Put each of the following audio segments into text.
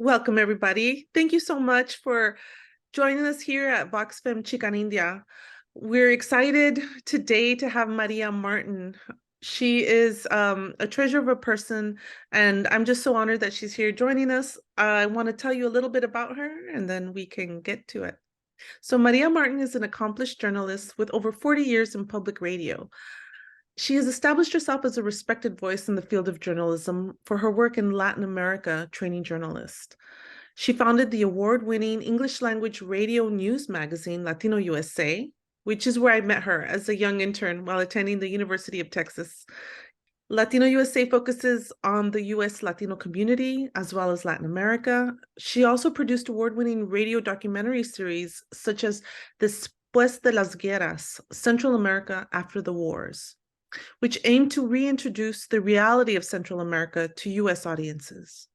Welcome, everybody. Thank you so much for joining us here at VoxFem Xicanindia. We're excited today to have Maria Martin. She is a treasure of a person, and I'm just so honored that she's here joining us. I want to tell you a little bit about her, and then we can get to it. So Maria Martin is an accomplished journalist with over 40 years in public radio. She has established herself as a respected voice in the field of journalism for her work in Latin America training journalists. She founded the award-winning English language radio news magazine, Latino USA, which is where I met her as a young intern while attending the University of Texas. Latino USA focuses on the US Latino community as well as Latin America. She also produced award-winning radio documentary series such as Después de las Guerras, Central America After the Wars, which aim to reintroduce the reality of Central America to US audiences.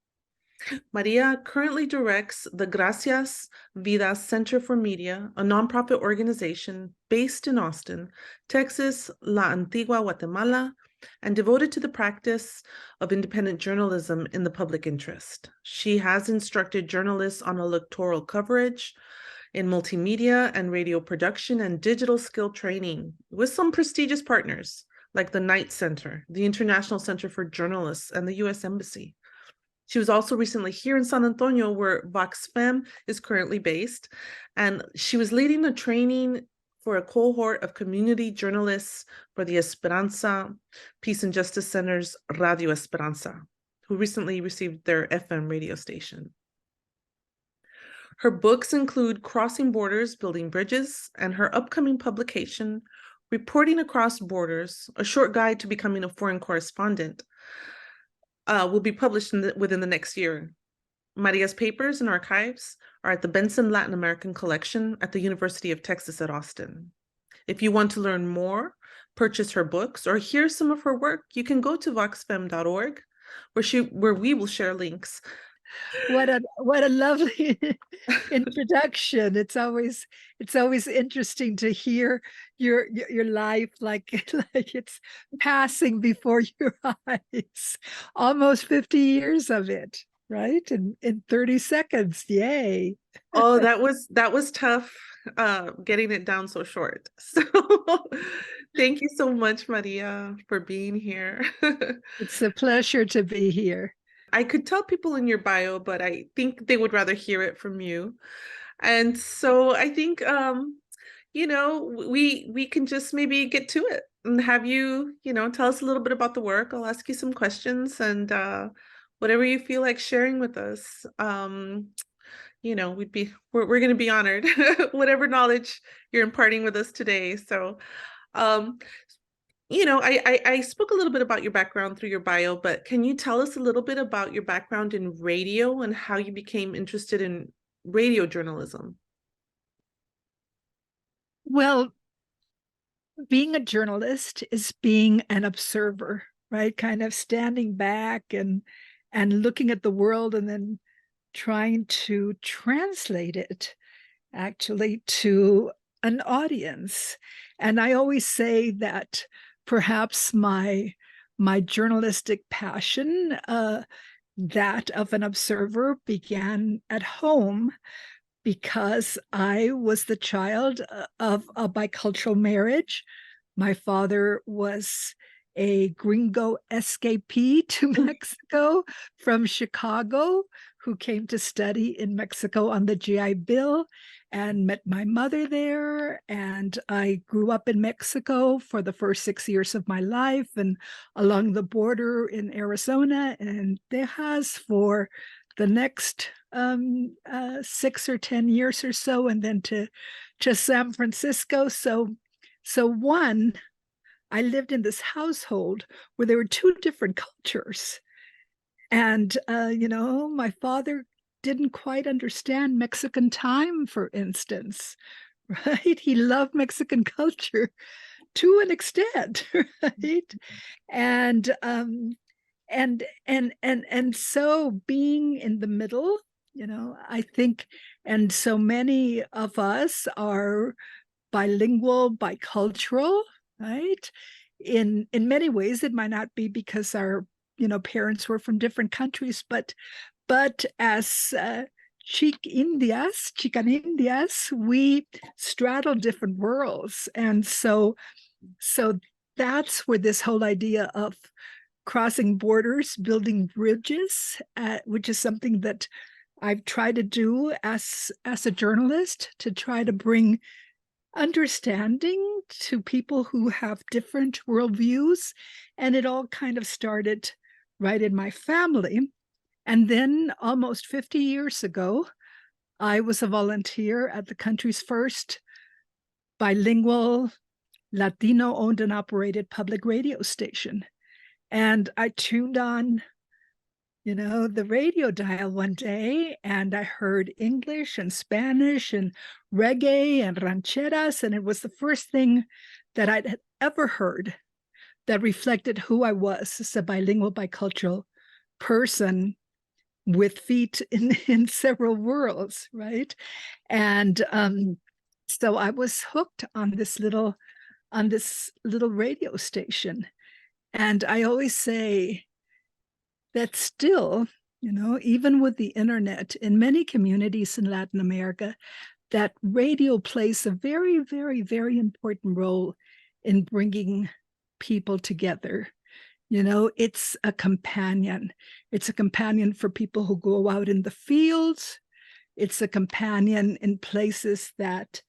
Maria currently directs the Gracias Vidas Center for Media, a nonprofit organization based in Austin, Texas, La Antigua, Guatemala, and devoted to the practice of independent journalism in the public interest. She has instructed journalists on electoral coverage, in multimedia and radio production and digital skill training with some prestigious partners like the Knight Center, the International Center for Journalists, and the US Embassy. She was also recently here in San Antonio, where VoxFem is currently based, and she was leading a training for a cohort of community journalists for the Esperanza Peace and Justice Center's Radio Esperanza, who recently received their FM radio station. Her books include Crossing Borders, Building Bridges, and her upcoming publication, Reporting Across Borders, a short guide to becoming a foreign correspondent, will be published within the next year. Maria's papers and archives are at the Benson Latin American Collection at the University of Texas at Austin. If you want to learn more, purchase her books, or hear some of her work, you can go to voxfem.org, where we will share links. What a lovely introduction. It's always interesting to hear your life like it's passing before your eyes. Almost 50 years of it, right? In 30 seconds. Yay. Oh, that was tough getting it down so short. So thank you so much, Maria, for being here. It's a pleasure to be here. I could tell people in your bio, but I think they would rather hear it from you. And so I think, we can just maybe get to it and have you, tell us a little bit about the work. I'll ask you some questions and whatever you feel like sharing with us. We're going to be honored, whatever knowledge you're imparting with us today. So, I spoke a little bit about your background through your bio, but can you tell us a little bit about your background in radio and how you became interested in radio journalism? Well, being a journalist is being an observer, right? Kind of standing back and looking at the world and then trying to translate it actually to an audience. And I always say that perhaps my journalistic passion, that of an observer, began at home because I was the child of a bicultural marriage. My father was a gringo escapee to Mexico from Chicago, who came to study in Mexico on the GI Bill, and met my mother there. And I grew up in Mexico for the first 6 years of my life, and along the border in Arizona and Texas for the next 6 or 10 years or so, and then to San Francisco. So I lived in this household where there were two different cultures. And, my father didn't quite understand Mexican time, for instance, right? He loved Mexican culture to an extent, right? And so being in the middle, I think, and so many of us are bilingual, bicultural, right? In many ways, it might not be because our parents were from different countries, but But as Xicanindias, we straddle different worlds. And so that's where this whole idea of crossing borders, building bridges, which is something that I've tried to do as a journalist, to try to bring understanding to people who have different worldviews. And it all kind of started right in my family. And then almost 50 years ago, I was a volunteer at the country's first bilingual, Latino owned and operated public radio station. And I tuned on, the radio dial one day, and I heard English and Spanish and reggae and rancheras. And it was the first thing that I'd ever heard that reflected who I was as a bilingual, bicultural person with feet in several worlds, right? And so I was hooked on this little radio station. And I always say that still, even with the internet, in many communities in Latin America, that radio plays a very, very, very important role in bringing people together. It's a companion. It's a companion for people who go out in the fields. It's a companion in places that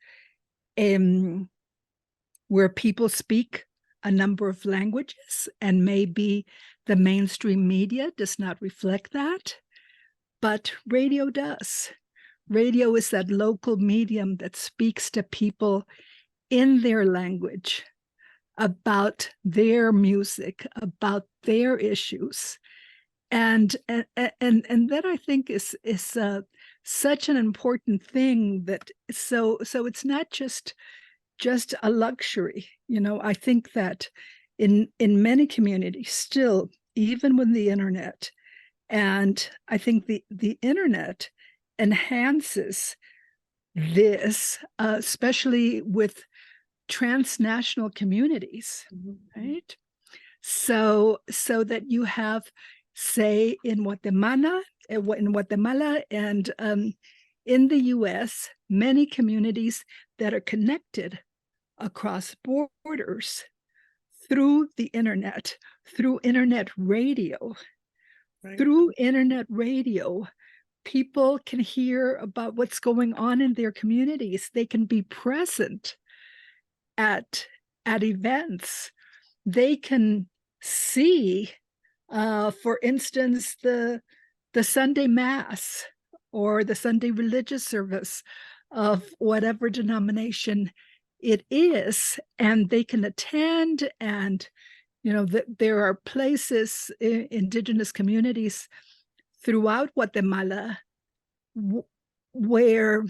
where people speak a number of languages, and maybe the mainstream media does not reflect that, but radio does. Radio is that local medium that speaks to people in their language, about their music, about their issues. And that, I think, is such an important thing, that so it's not just a luxury. I think that in many communities still, even with the internet, and I think the internet enhances this, especially with transnational communities, right? So that you have, say, in Guatemala and in the US, many communities that are connected across borders through the internet, through internet radio. Right. Through internet radio, people can hear about what's going on in their communities. They can be present at events. They can see, for instance, the Sunday Mass or the Sunday religious service of whatever denomination it is, and they can attend. And there are places, indigenous communities throughout Guatemala where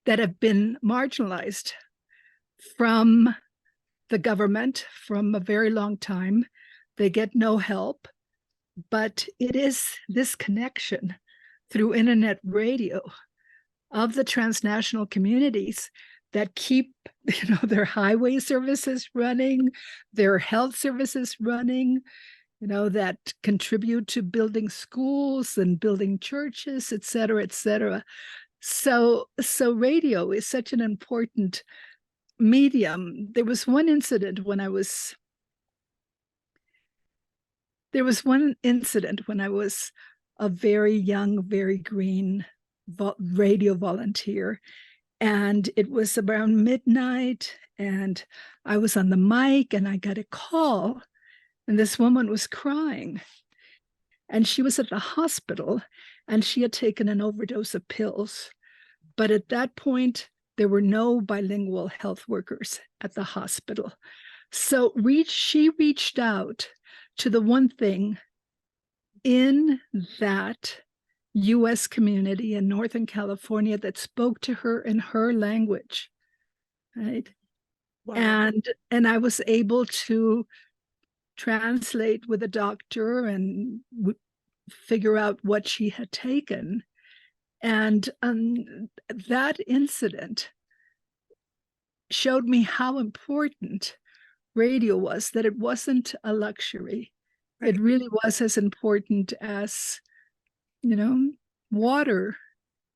that have been marginalized from the government from a very long time. They get no help, but it is this connection through internet radio of the transnational communities that keep their highway services running, their health services running, that contribute to building schools and building churches, et cetera, et cetera. So radio is such an important medium. There was one incident when I was a very young, very green radio volunteer. And it was around midnight, and I was on the mic, and I got a call, and this woman was crying. And she was at the hospital, and she had taken an overdose of pills. But at that point, there were no bilingual health workers at the hospital. So she reached out to the one thing in that US community in Northern California that spoke to her in her language, right? Wow. And I was able to translate with a doctor and figure out what she had taken. And that incident showed me how important radio was, that it wasn't a luxury. Right. It really was as important as water,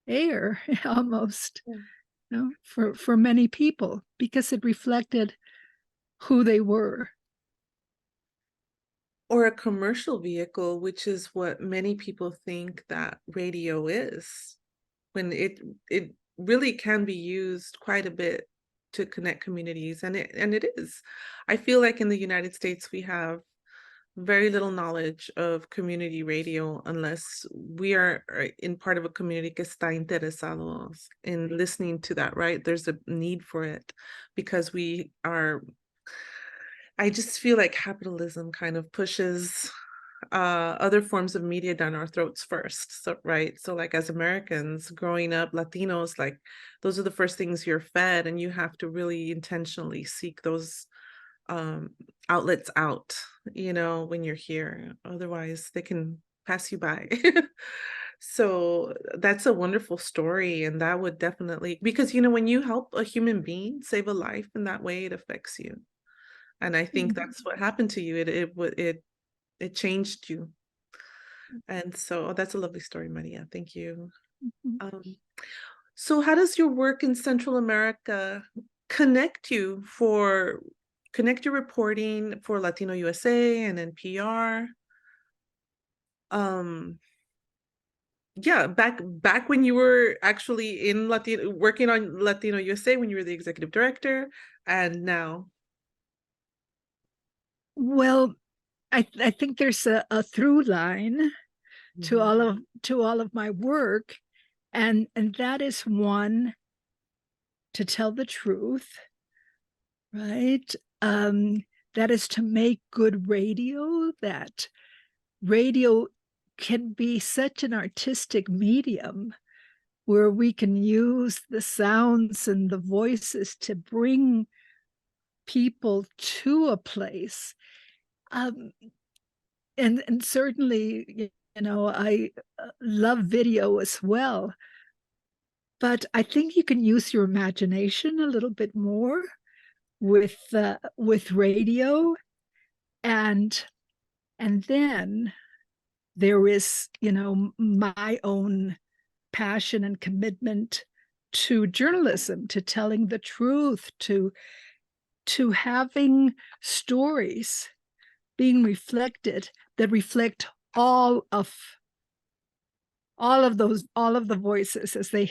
air, almost, Yeah. for many people, because it reflected who they were. Or a commercial vehicle, which is what many people think that radio is, when it really can be used quite a bit to connect communities, and it is. I feel like in the United States we have very little knowledge of community radio unless we are in part of a community que está interesados in listening to that, right? There's a need for it because I just feel like capitalism kind of pushes other forms of media down our throats first. So, right. So like as Americans growing up, Latinos, like those are the first things you're fed, and you have to really intentionally seek those outlets out, when you're here. Otherwise they can pass you by. So that's a wonderful story. And that would definitely, because when you help a human being save a life in that way, it affects you. And I think that's what happened to you. It changed you. And so that's a lovely story, Maria. Thank you. Um, so how does your work in Central America connect your reporting for Latino USA and NPR? Yeah, back when you were actually in Latino, working on Latino USA, when you were the executive director, and now. Well, I think there's a through line to all of my work, and that is, one, to tell the truth, right? That is to make good radio. That radio can be such an artistic medium where we can use the sounds and the voices to bring people to a place. And certainly, I love video as well. But I think you can use your imagination a little bit more with radio, and then there is, my own passion and commitment to journalism, to telling the truth, to having stories being reflected that reflect all of the voices, as they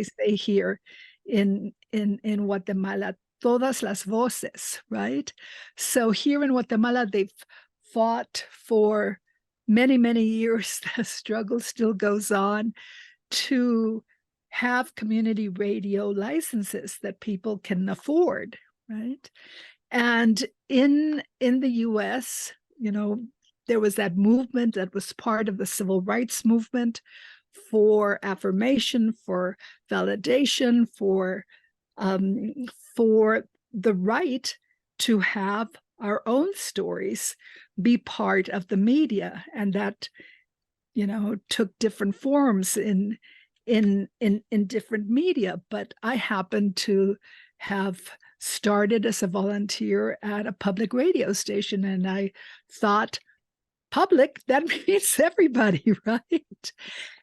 say here in Guatemala, todas las voces, right? So here in Guatemala, they've fought for many years. The struggle still goes on to have community radio licenses that people can afford, right? And in the US, there was that movement that was part of the civil rights movement for affirmation, for validation, for the right to have our own stories be part of the media. And that, took different forms in different media. But I happen to have started as a volunteer at a public radio station, and I thought, public, that means everybody, right?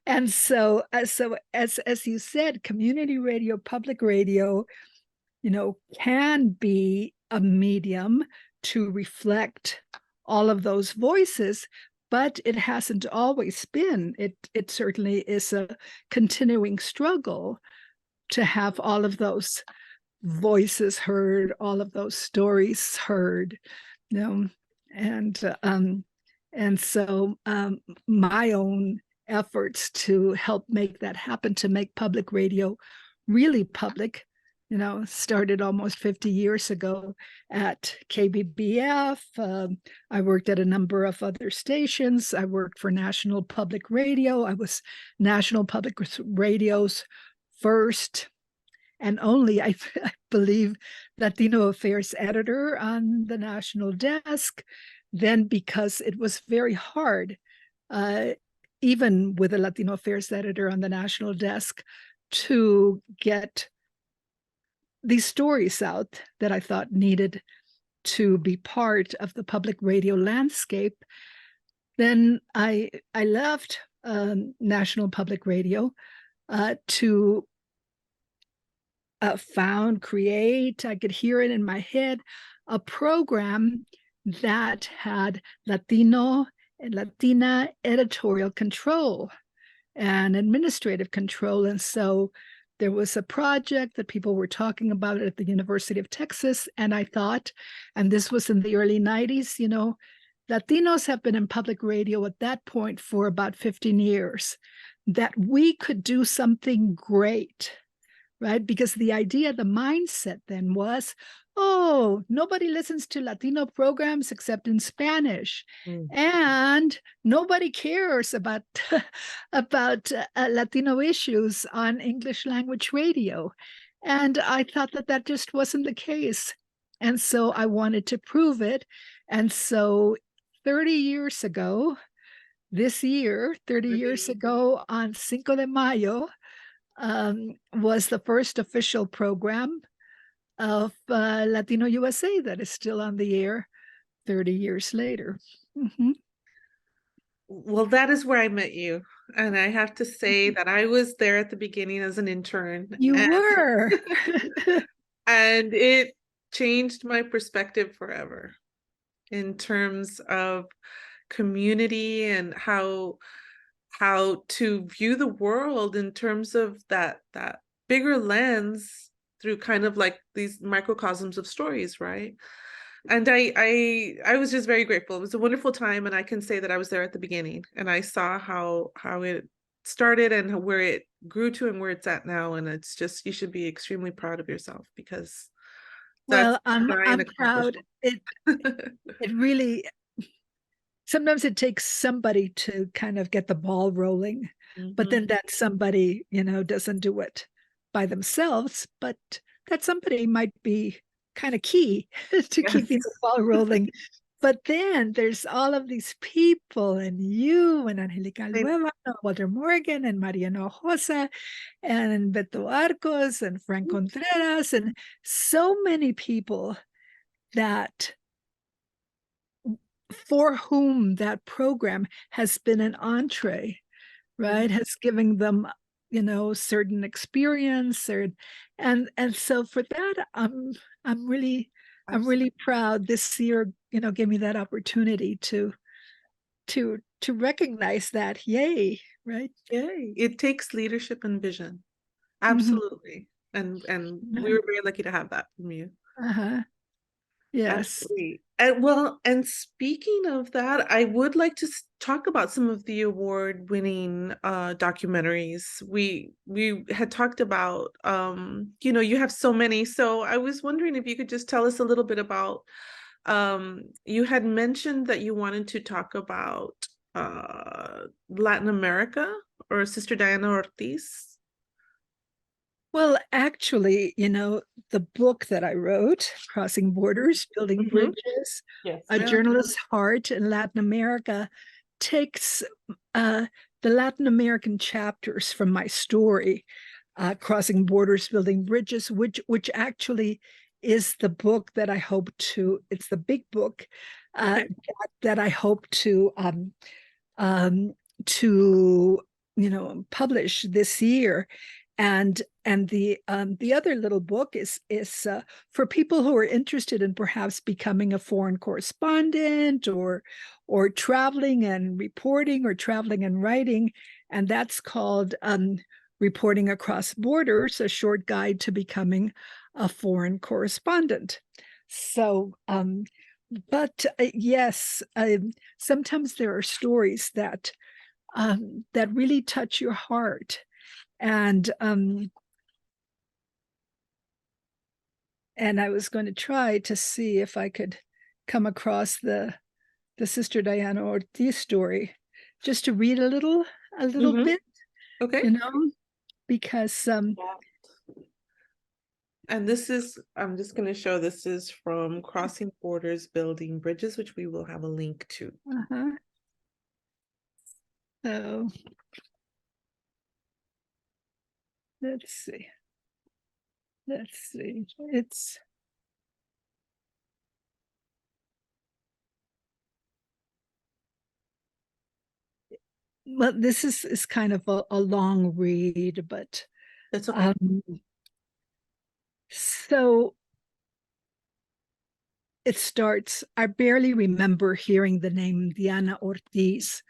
And so as you said, community radio, public radio, can be a medium to reflect all of those voices, but it hasn't always been. It certainly is a continuing struggle to have all of those voices heard, all of those stories heard, and so my own efforts to help make that happen, to make public radio really public, started almost 50 years ago at KBBF. I worked at a number of other stations. I worked for National Public Radio. I was National Public Radio's first and only, I believe, Latino Affairs editor on the national desk. Then, because it was very hard, even with a Latino Affairs editor on the national desk, to get these stories out that I thought needed to be part of the public radio landscape, then I left National Public Radio to create, I could hear it in my head, a program that had Latino and Latina editorial control and administrative control. And so there was a project that people were talking about at the University of Texas. And I thought, and this was in the early 90s, Latinos have been in public radio at that point for about 15 years, that we could do something great, right? Because the idea, the mindset then was, oh, nobody listens to Latino programs except in Spanish. And nobody cares about Latino issues on English language radio. And I thought that just wasn't the case. And so I wanted to prove it. And so 30 years ago, this year, 30 years ago on Cinco de Mayo, was the first official program of Latino USA that is still on the air 30 years later. Mm-hmm. Well, that is where I met you. And I have to say that I was there at the beginning as an intern. You were. And it changed my perspective forever in terms of community and how to view the world in terms of that bigger lens through kind of like these microcosms of stories, right? And I was just very grateful. It was a wonderful time, and I can say that I was there at the beginning, and I saw how it started and where it grew to and where it's at now. And it's just, you should be extremely proud of yourself, because well, I'm proud. It really, sometimes it takes somebody to kind of get the ball rolling, but then that somebody, doesn't do it by themselves, but that somebody might be kind of key to keeping the ball rolling. But then there's all of these people, and you and Angelica Lueva, Walter Morgan, and Mariano Josa, and Beto Arcos, and Frank Contreras, and so many people that for whom that program has been an entree, right? Has given them, certain experience, and so for that, I'm really proud. This year, gave me that opportunity to recognize that. Yay, right? Yay. It takes leadership and vision. Absolutely. And we were very lucky to have that from you. Yes. Absolutely. And speaking of that, I would like to talk about some of the award-winning documentaries. We had talked about, you have so many. So I was wondering if you could just tell us a little bit about, you had mentioned that you wanted to talk about Latin America, or Sister Diana Ortiz. Well, actually, the book that I wrote, Crossing Borders, Building Bridges, A Journalist's Heart in Latin America, takes the Latin American chapters from my story, Crossing Borders, Building Bridges, which actually is the book that I hope to, it's the big book that I hope to publish this year. And the other little book is for people who are interested in perhaps becoming a foreign correspondent, or traveling and reporting, or traveling and writing, and that's called Reporting Across Borders: A Short Guide to Becoming a Foreign Correspondent. So, yes, sometimes there are stories that really touch your heart. And I was going to try to see if I could come across the Sister Diana Ortiz story, just to read a little bit, Okay. Because and this is, I'm just going to show, this is from Crossing Borders, Building Bridges, which we will have a link to. So let's see. It's Well, this is kind of a long read, but That's okay. So it starts. I barely remember hearing the name Diana Ortiz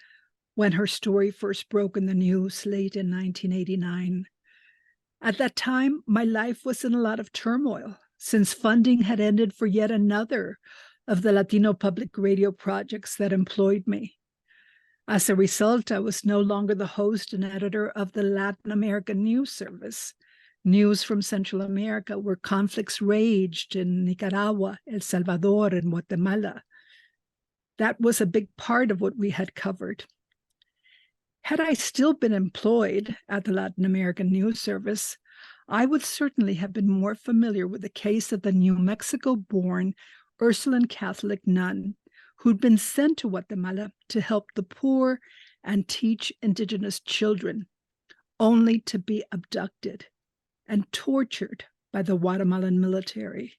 when her story first broke in the news late in 1989. At that time, my life was in a lot of turmoil since funding had ended for yet another of the Latino public radio projects that employed me. As a result, I was no longer the host and editor of the Latin American news service, news from Central America, where conflicts raged in Nicaragua, El Salvador, and Guatemala. That was a big part of what we had covered. Had I still been employed at the Latin American News Service, I would certainly have been more familiar with the case of the New Mexico-born Ursuline Catholic nun who'd been sent to Guatemala to help the poor and teach indigenous children, only to be abducted and tortured by the Guatemalan military.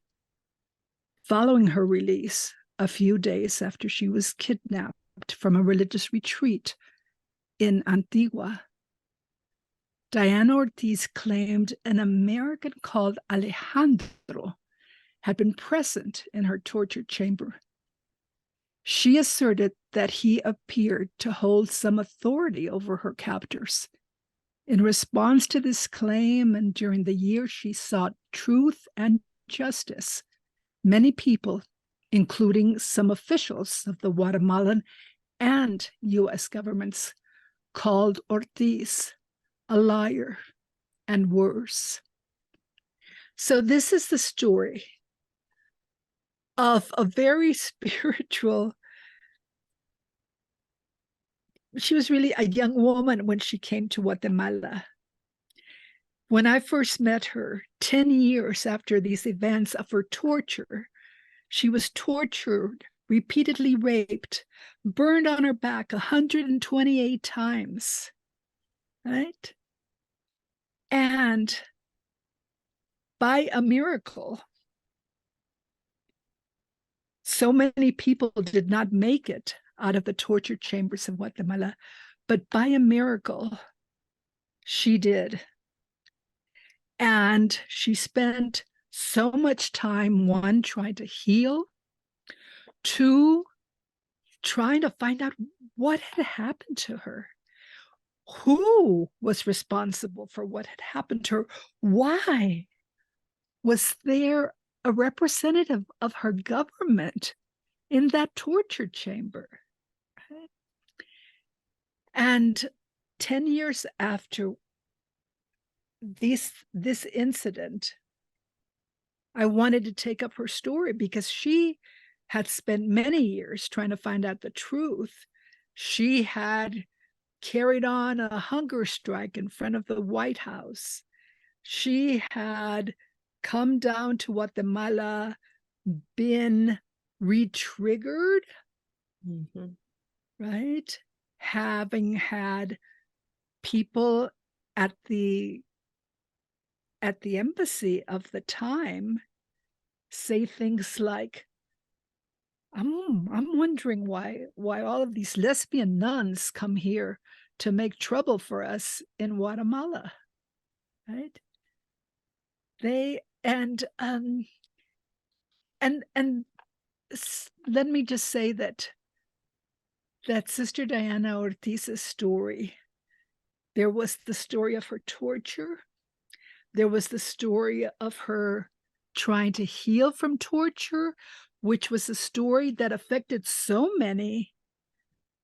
Following her release, a few days after she was kidnapped from a religious retreat in Antigua, Diana Ortiz claimed an American called Alejandro had been present in her torture chamber. She asserted that he appeared to hold some authority over her captors. In response to this claim, and during the years she sought truth and justice, many people, including some officials of the Guatemalan and U.S. governments, called Ortiz a liar and worse. So this is the story of a very spiritual. She was really a young woman when she came to Guatemala. When I first met her, 10 years after these events of her torture, she was tortured, repeatedly raped, burned on her back 128 times, right? And by a miracle, so many people did not make it out of the torture chambers of Guatemala, but by a miracle, she did. And she spent so much time, one, trying to heal, two, trying to find out what had happened to her. Who was responsible for what had happened to her? Why was there a representative of her government in that torture chamber? And 10 years after this incident, I wanted to take up her story because she had spent many years trying to find out the truth. She had carried on a hunger strike in front of the White House. She had come down to Guatemala, been re-triggered, right? Having had people at the embassy of the time say things like, I'm wondering why all of these lesbian nuns come here to make trouble for us in Guatemala, right? They and let me just say that Sister Diana Ortiz's story, there was the story of her torture, there was the story of her trying to heal from torture, which was a story that affected so many,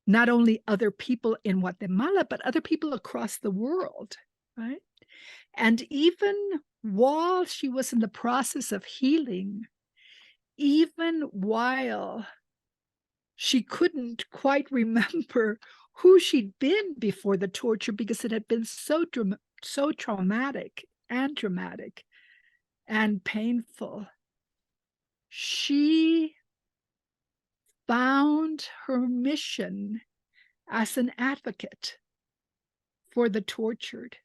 not only other people in Guatemala, but other people across the world, right? And even while she was in the process of healing, even while she couldn't quite remember who she'd been before the torture because it had been so traumatic and dramatic and painful, she found her mission as an advocate for the tortured,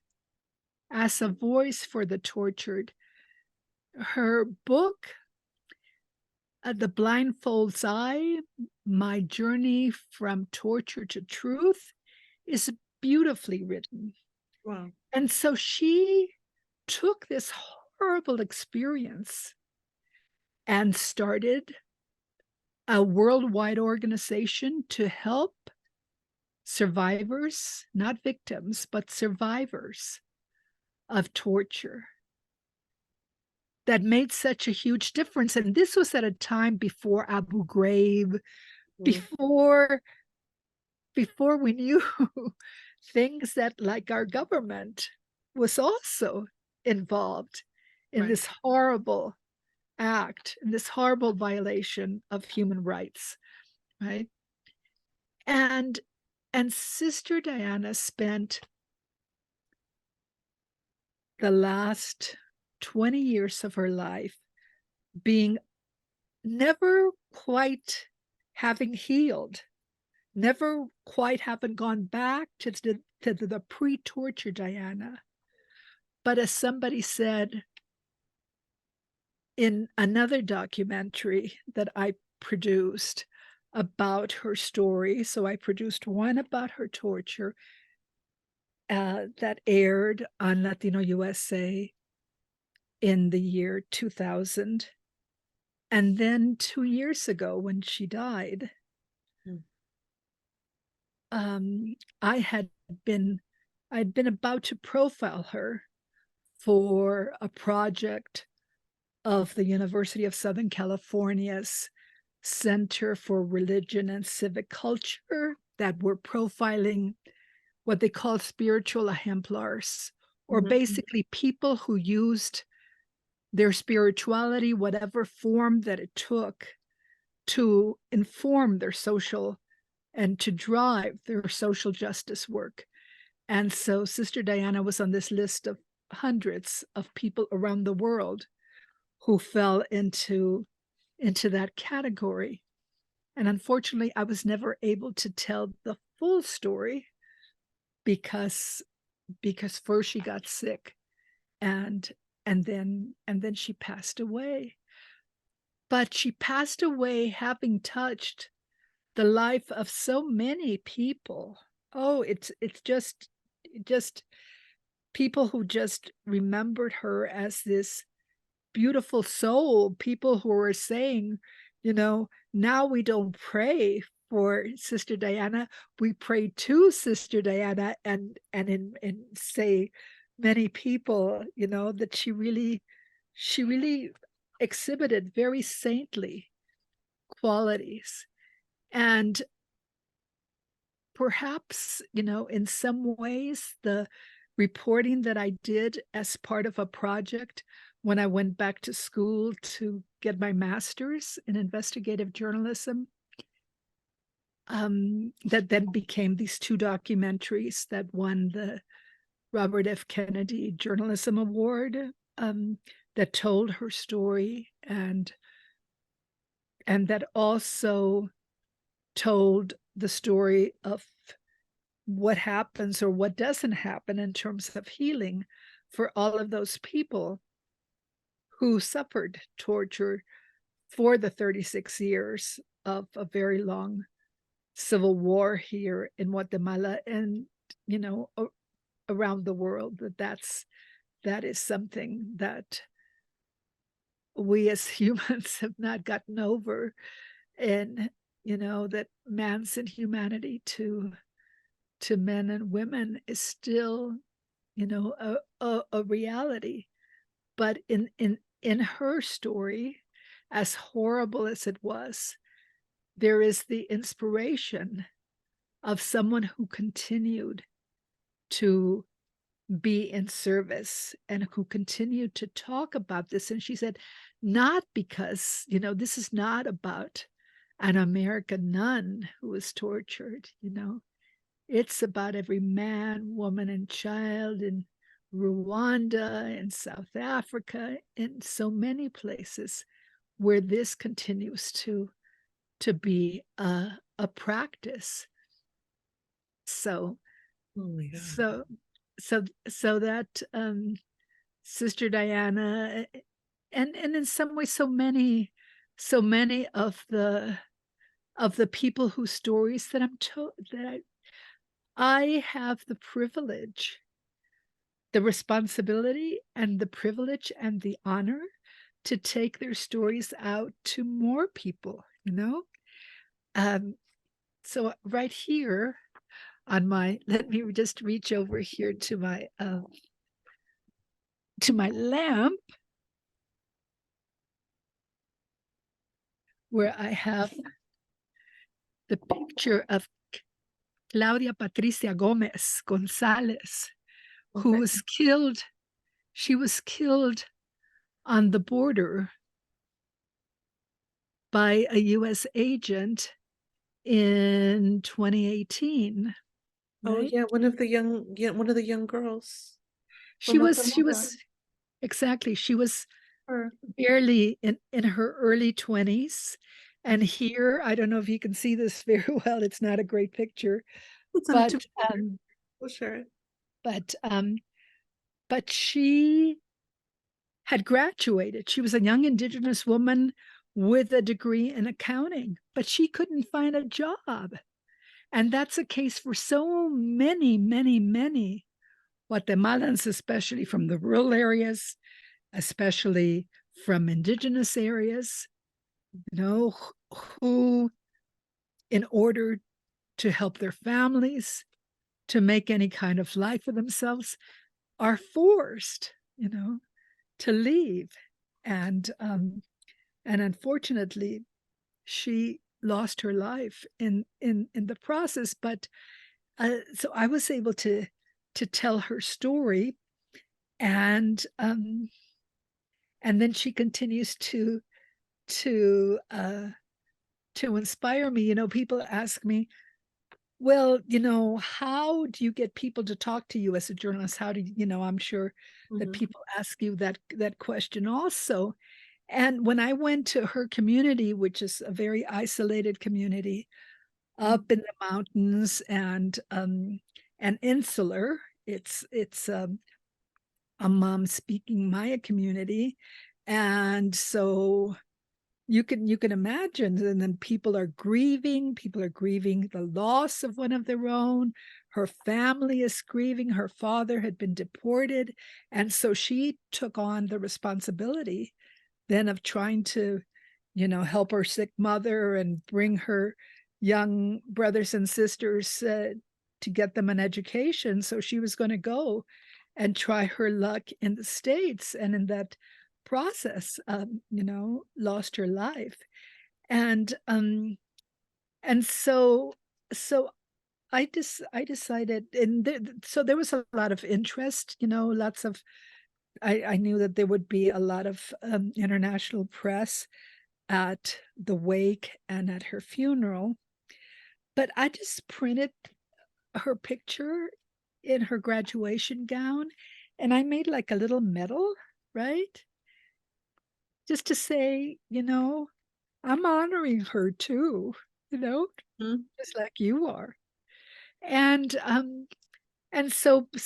as a voice for the tortured. Her book, The Blindfold's Eye, My Journey from Torture to Truth, is beautifully written. Wow. And so she took this horrible experience and started a worldwide organization to help survivors, not victims, but survivors of torture. That made such a huge difference. And this was at a time before Abu Ghraib, Mm. before we knew things that, like, our government was also involved in Right. this horrible act, in this horrible violation of human rights, right? And Sister Diana spent the last 20 years of her life being never quite having healed, never quite having gone back to the pre-torture Diana. But as somebody said in another documentary that I produced about her story, so I produced one about her torture that aired on Latino USA in the year 2000. And then 2 years ago, when she died, Mm. I'd been about to profile her for a project of the University of Southern California's Center for Religion and Civic Culture, that were profiling what they call spiritual ejemplars, or Mhm. basically people who used their spirituality, whatever form that it took, to inform their social and to drive their social justice work. And so Sister Diana was on this list of hundreds of people around the world who fell into that category. And unfortunately, I was never able to tell the full story because first she got sick, and then she passed away. But she passed away having touched the life of so many people. Oh, it's just people who just remembered her as this beautiful soul, people who were saying, now we don't pray for Sister Diana, we pray to Sister Diana, and in say many people, that she really exhibited very saintly qualities. And perhaps, in some ways, the reporting that I did as part of a project when I went back to school to get my master's in investigative journalism, that then became these two documentaries that won the Robert F. Kennedy Journalism Award, that told her story, and that also told the story of what happens or what doesn't happen in terms of healing for all of those people who suffered torture for the 36 years of a very long civil war here in Guatemala, and around the world. That is something that we as humans have not gotten over, and that man's inhumanity to men and women is still a reality. But in her story, as horrible as it was, there is the inspiration of someone who continued to be in service and who continued to talk about this. And she said, not because, this is not about an American nun who was tortured, it's about every man, woman, and child in Rwanda, in South Africa, in so many places where this continues to be a practice. So, Oh my God. that Sister Diana, and in some ways, so many of the people whose stories that I have the responsibility and the privilege and the honor to take their stories out to more people, you know? Um, so right here on my let me just reach over here to my lamp where I have the picture of Claudia Patricia Gomez Gonzalez, who Okay. was killed. She was killed on the border by a US agent in 2018, Oh right? yeah, one of the young girls She from was she Guatemala. was exactly. She was Her. barely in her early 20s. And Mhm. here, I don't know if you can see this very well. It's not a great picture, It's on a but two-parter. We'll share it. but um but she had graduated. She was a young Indigenous woman with a degree in accounting, but she couldn't find a job. And that's a case for so many, many, many Guatemalans, especially from the rural areas, especially from Indigenous areas, you know, who, in order to help their families, to make any kind of life for themselves, are forced, to leave. And unfortunately, she lost her life in the process. But so I was able to tell her story, and then she continues to to inspire me. People ask me, well, how do you get people to talk to you as a journalist? How do I'm sure that Mhm. people ask you that question also. And when I went to her community, which is a very isolated community Mhm. up in the mountains and insular, it's a mom speaking Maya community, and so you can imagine, and then people are grieving the loss of one of their own. Her family is grieving. Her father had been deported, and so she took on the responsibility then of trying to help her sick mother and bring her young brothers and sisters to get them an education. So she was going to go and try her luck in the States, and in that process lost her life. And um and so so I decided, and so there was a lot of interest, lots of I knew that there would be a lot of international press at the wake and at her funeral. But I just printed her picture in her graduation gown, and I made like a little medal, right? Just to say, I'm honoring her too, you know, Mhm. just like you are. And so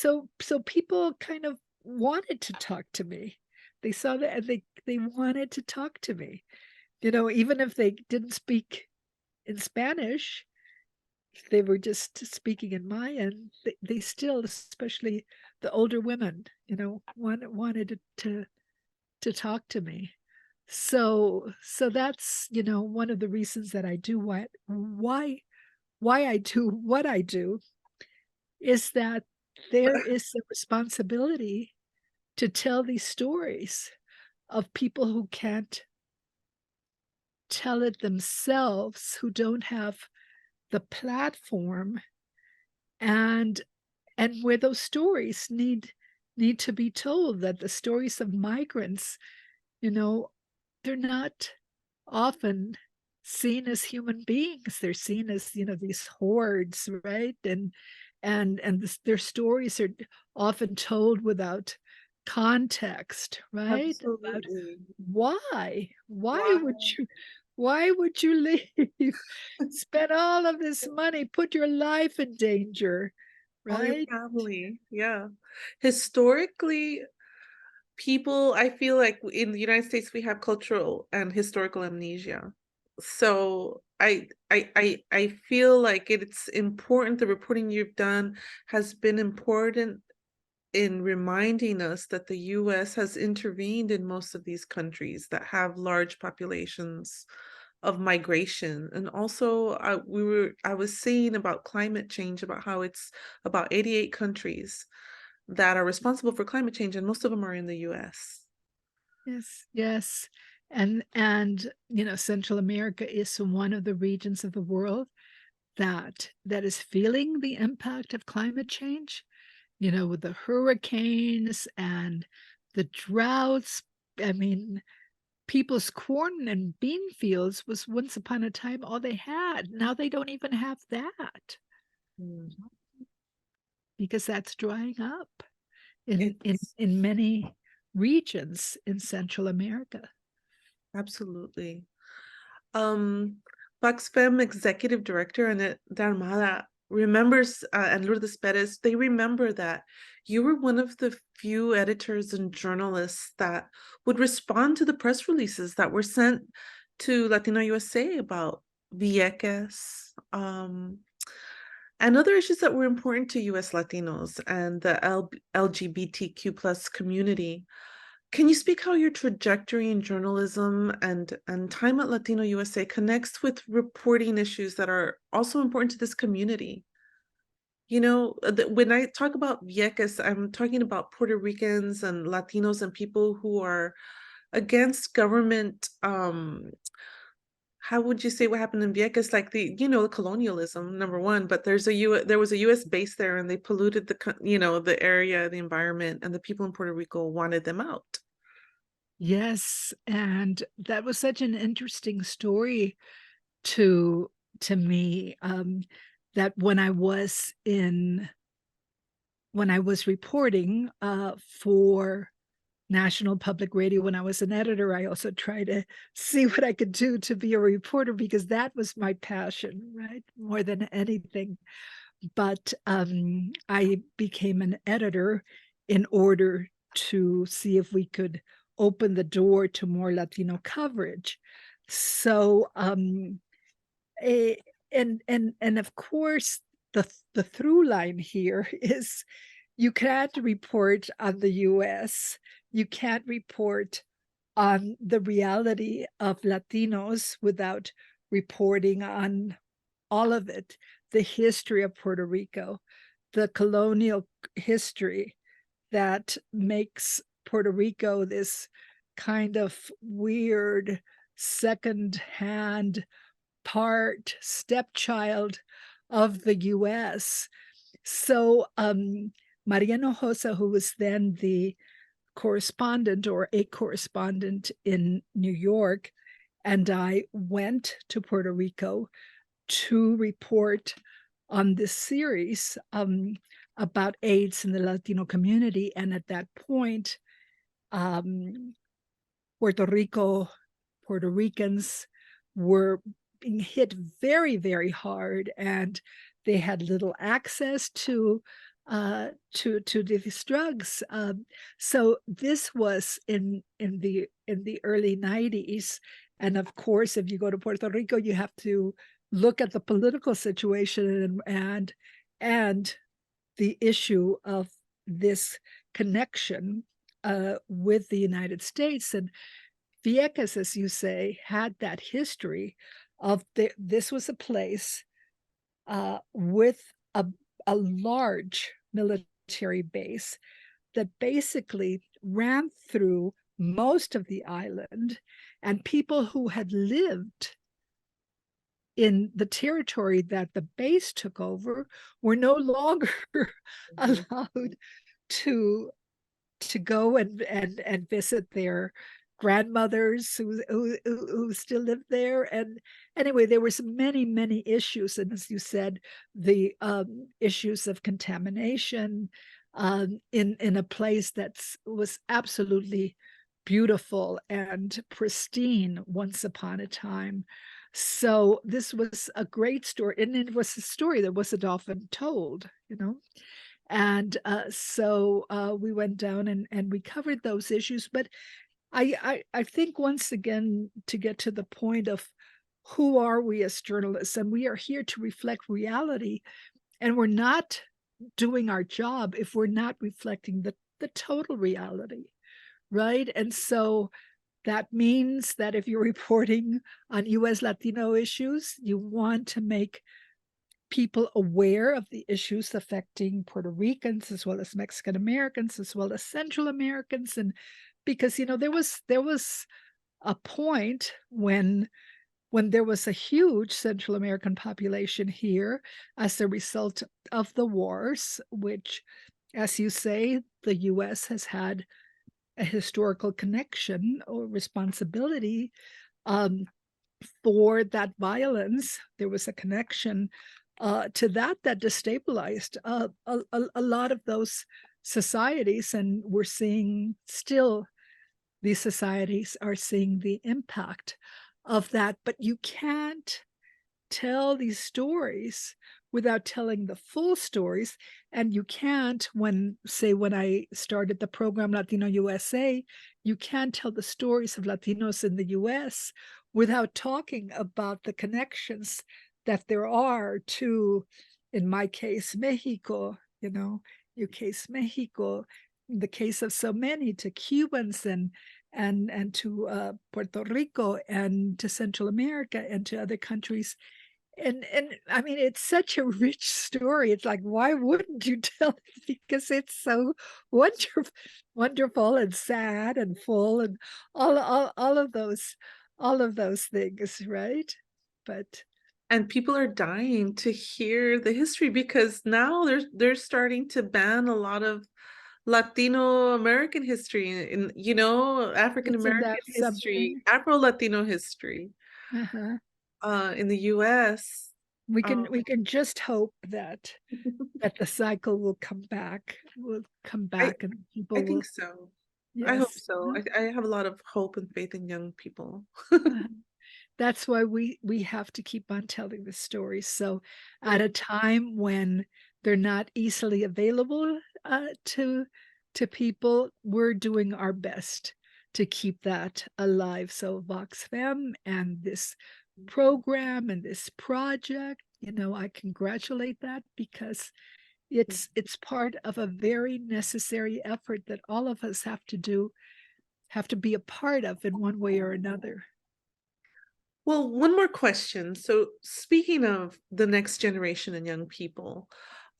people kind of wanted to talk to me. They saw that, and they wanted to talk to me. Even if they didn't speak in Spanish, they were just speaking in Mayan. They still, especially the older women, wanted to talk to me. So that's one of the reasons that I do why I do what I do, is that there is a responsibility to tell these stories of people who can't tell it themselves, who don't have the platform, and where those stories need to be told, that the stories of migrants, you know they're not often seen as human beings. They're seen as these hordes, right? And their stories are often told without context, right? About Absolutely. why would Wow. you leave, spend all of this money, put your life in danger, All your right? family. Yeah. Historically, people, I feel like in the United States, we have cultural and historical amnesia. So I feel like it's important. The reporting you've done has been important in reminding us that the US has intervened in most of these countries that have large populations of migration. And also I was saying about climate change, about how it's about 88 countries that are responsible for climate change, and most of them are in the US. Yes, yes. And you know, Central America is one of the regions of the world that is feeling the impact of climate change, you know, with the hurricanes and the droughts. I mean, people's corn and bean fields was once upon a time all they had. Now they don't even have that Mm. because that's drying up in in It's in many regions in Central America. absolutely. Um, VoxFem Executive Director Annette remembers, and Lourdes Perez, they remember that you were one of the few editors and journalists that would respond to the press releases that were sent to Latino USA about Vieques, and other issues that were important to US Latinos and the LGBTQ plus community. Can you speak how your trajectory in journalism and time at Latino USA connects with reporting issues that are also important to this community? You know, when I talk about Vieques, I'm talking about Puerto Ricans and Latinos and people who are against government. How would you say what happened in Vieques? Like the colonialism, number one, but there was a US base there, and they polluted the area, the environment, and the people in Puerto Rico wanted them out. Yes, and that was such an interesting story to to me, that when I was reporting for National Public Radio, when I was an editor, I also tried to see what I could do to be a reporter because that was my passion, right? More than anything. But I became an editor in order to see if we could open the door to more Latino coverage. So, a, and of course, the through line here is you can't report on the U.S. You can't report on the reality of Latinos without reporting on all of it, the history of Puerto Rico, the colonial history that makes Puerto Rico this kind of weird second-hand part stepchild of the US. So Maria Hinojosa, who was then the correspondent or a correspondent in New York, and I went to Puerto Rico to report on this series about AIDS in the Latino community. And at that point, um, Puerto Ricans were being hit very, very hard, and they had little access to these drugs. So this was in the early 90s. And of course, if you go to Puerto Rico, you have to look at the political situation and the issue of this connection with the United States. And Vieques, as you say, had that history of this was a place with a, a large military base that basically ran through most of the island, and people who had lived in the territory that the base took over were no longer Mhm. allowed to go and visit their grandmothers who still lived there. And anyway, there was many issues, and as you said, the issues of contamination in a place that was absolutely beautiful and pristine once upon a time. So this was a great story, and it was a story that wasn't often told, you know. And so we went down and we covered those issues. But I think once again, to get to the point of who are we as journalists? And we are here to reflect reality. And we're not doing our job if we're not reflecting the total reality, right? And so that means that if you're reporting on US Latino issues, you want to make people aware of the issues affecting Puerto Ricans as well as Mexican Americans as well as Central Americans. And because there was a point when there was a huge Central American population here as a result of the wars, which, as you say, the US has had a historical connection or responsibility um, for that violence. There was a connection to that destabilized a lot of those societies. And we're seeing still these societies are seeing the impact of that. But you can't tell these stories without telling the full stories. And you can't, when I started the program Latino USA, you can't tell the stories of Latinos in the US without talking about the connections that there are to, in my case, Mexico, your case, Mexico, in the case of so many, to Cubans and to Puerto Rico and to Central America and to other countries. And I mean, it's such a rich story. It's like, why wouldn't you tell it? Because it's so wonderful, wonderful and sad and full and all of those things, right? But And people are dying to hear the history because now they're starting to ban a lot of Latino American history and African isn't American that history, something? Afro Latino history Uh-huh. in the US. Um, We can just hope that the cycle will come I back, and I people think will. so. I hope Yes. so. I have a lot of hope and faith in young people. Uh-huh. That's why we have to keep on telling the stories. So at a time when they're not easily available to people, we're doing our best to keep that alive. So VoxFem and this program and this project, I congratulate that, because it's part of a very necessary effort that all of us have to be a part of in one way or another. Well, one more question. So, speaking of the next generation and young people,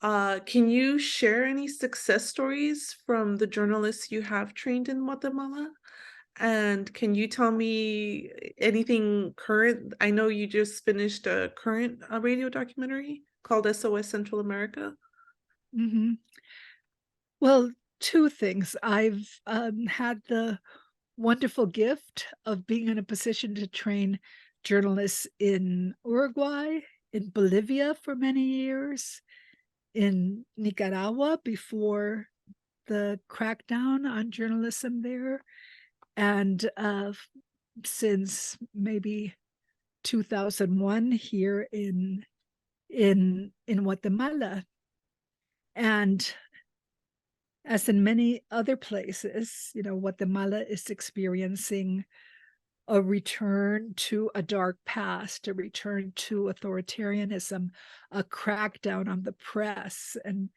can you share any success stories from the journalists you have trained in Guatemala? And can you tell me anything current? I know you just finished a current radio documentary called SOS Central America. Mhm. Well, two things. I've had the wonderful gift of being in a position to train journalists in Uruguay, in Bolivia for many years, in Nicaragua before the crackdown on journalism there, and since maybe 2001 here in Guatemala. And as in many other places, Guatemala is experiencing a return to a dark past, a return to authoritarianism, a crackdown on the press. And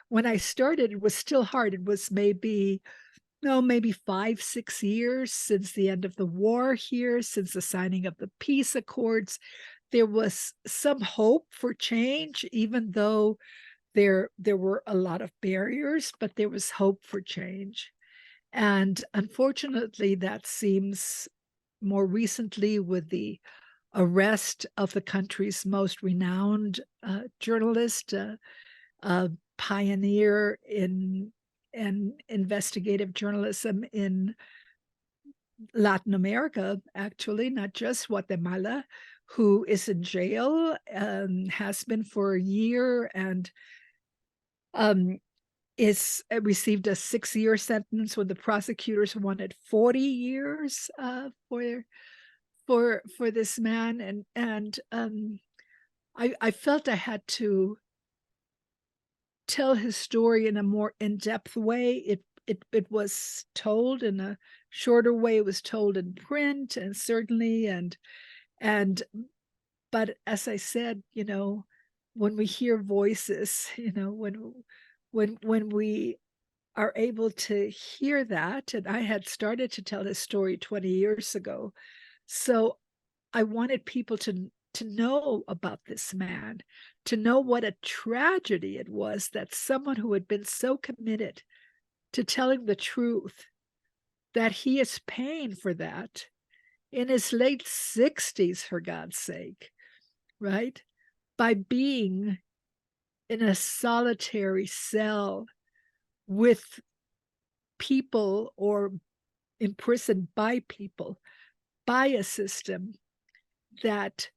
when I started, it was still hard. It was maybe 5, 6 years since the end of the war here, since the signing of the peace accords. There was some hope for change, even though there were a lot of barriers, but there was hope for change. And unfortunately, that seems more recently with the arrest of the country's most renowned journalist, a pioneer in investigative journalism in Latin America, actually, not just Guatemala, who is in jail, has been for a year, and um, is received a 6-year sentence when the prosecutors wanted 40 years for this man. And I felt I had to tell his story in a more in-depth way. it was told in a shorter way. It was told in print, and certainly, and but as I said, when we hear voices, when we are able to hear that, and I had started to tell his story 20 years ago, so I wanted people to know about this man, to know what a tragedy it was that someone who had been so committed to telling the truth, that he is paying for that in his late 60s, for God's sake, right? By being in a solitary cell with people, or imprisoned by people, by a system that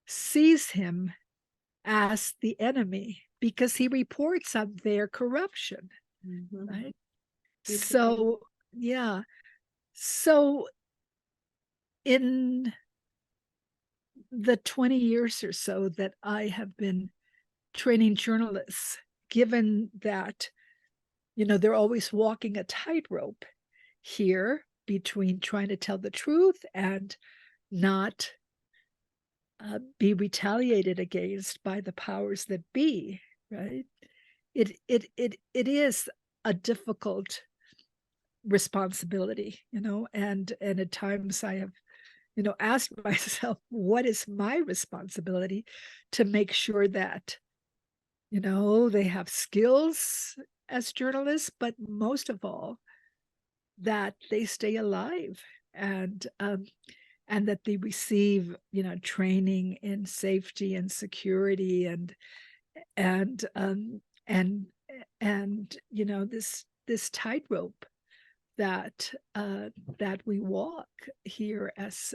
sees him as the enemy because he reports on their corruption, right? Beautiful. So, yeah. So, in the 20 years or so that I have been training journalists, given that, they're always walking a tightrope here between trying to tell the truth and not be retaliated against by the powers that be, right? It is a difficult responsibility, and at times I have, asked myself, what is my responsibility to make sure that, they have skills as journalists, but most of all, that they stay alive, and that they receive, training in safety and security, and and this tightrope that we walk here as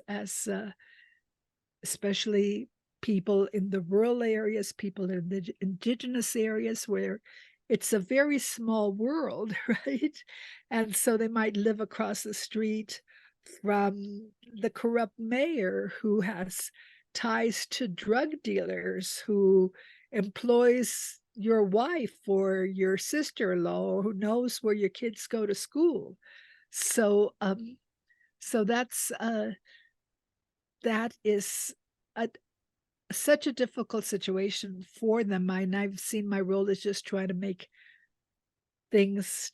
especially people in the rural areas, people in the indigenous areas, where it's a very small world, right? And so they might live across the street from the corrupt mayor who has ties to drug dealers, who employs your wife or your sister-in-law, or who knows where your kids go to school. So that is a, such a difficult situation for them. And I've seen my role as just trying to make things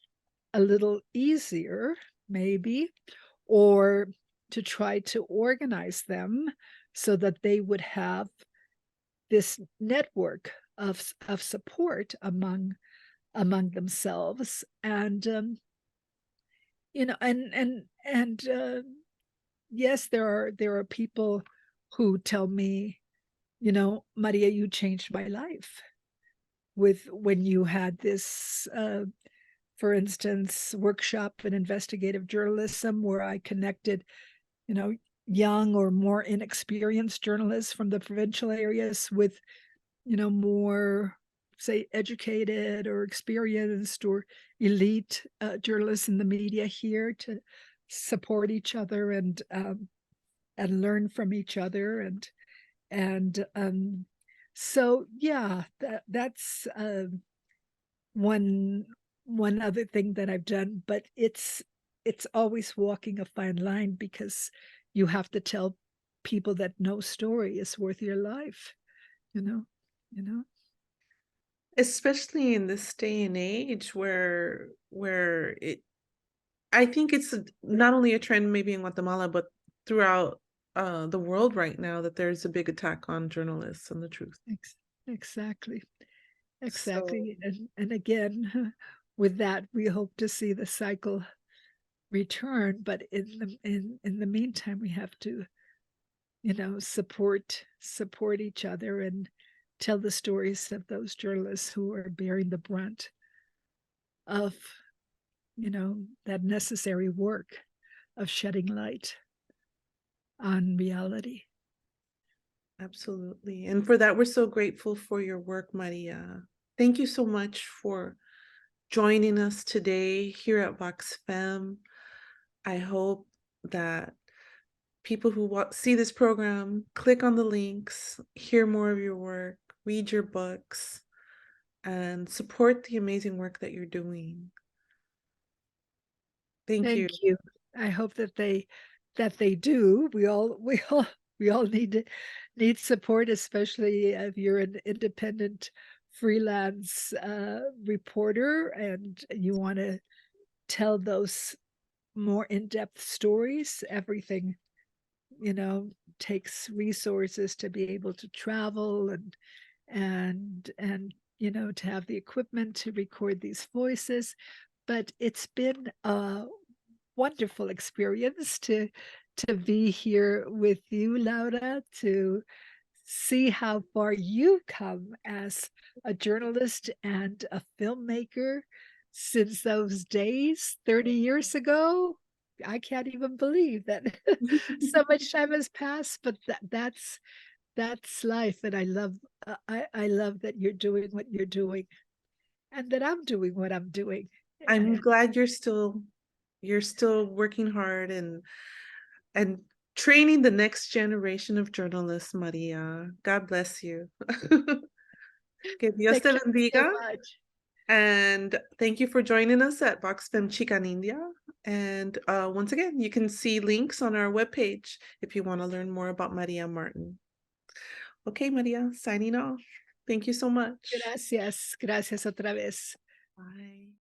a little easier, maybe, or to try to organize them so that they would have this network of support among themselves. And yes, there are people who tell me, Maria, you changed my life with when you had this for instance, workshop in investigative journalism, where I connected, young or more inexperienced journalists from the provincial areas with, more, say, educated or experienced or elite journalists in the media here, to support each other and learn from each other, and so yeah, that's one other thing that I've done. But it's always walking a fine line, because you have to tell people that no story is worth your life, you know. Especially in this day and age where I think it's not only a trend maybe in Guatemala, but throughout the world right now, that there's a big attack on journalists and the truth. Exactly. So And again, with that, we hope to see the cycle return. But in the meantime, we have to, support each other and tell the stories of those journalists who are bearing the brunt of, that necessary work of shedding light on reality. absolutely. And for that, we're so grateful for your work, Maria. Thank you so much for joining us today here at VoxFem. I hope that people who see this program click on the links, hear more of your work, read your books, and support the amazing work that you're doing. Thank you. Thank you. I hope that they do. We all need support, especially if you're an independent freelance reporter and you want to tell those more in-depth stories. Everything, takes resources to be able to travel and to have the equipment to record these voices. But it's been a wonderful experience to be here with you, Laura, to see how far you've come as a journalist and a filmmaker since those days 30 years ago. I can't even believe that so much time has passed, but that's life, and I love that you're doing what you're doing, and that I'm doing what I'm doing. I'm And glad you're still working hard and training the next generation of journalists, Maria. God bless you. Que Dios thank te you so bendiga. much. And thank you for joining us at VoxFem Xicanindia. And once again, you can see links on our webpage if you want to learn more about Maria Martin. Okay, Maria, signing off. Thank you so much. Gracias, gracias otra vez. Bye.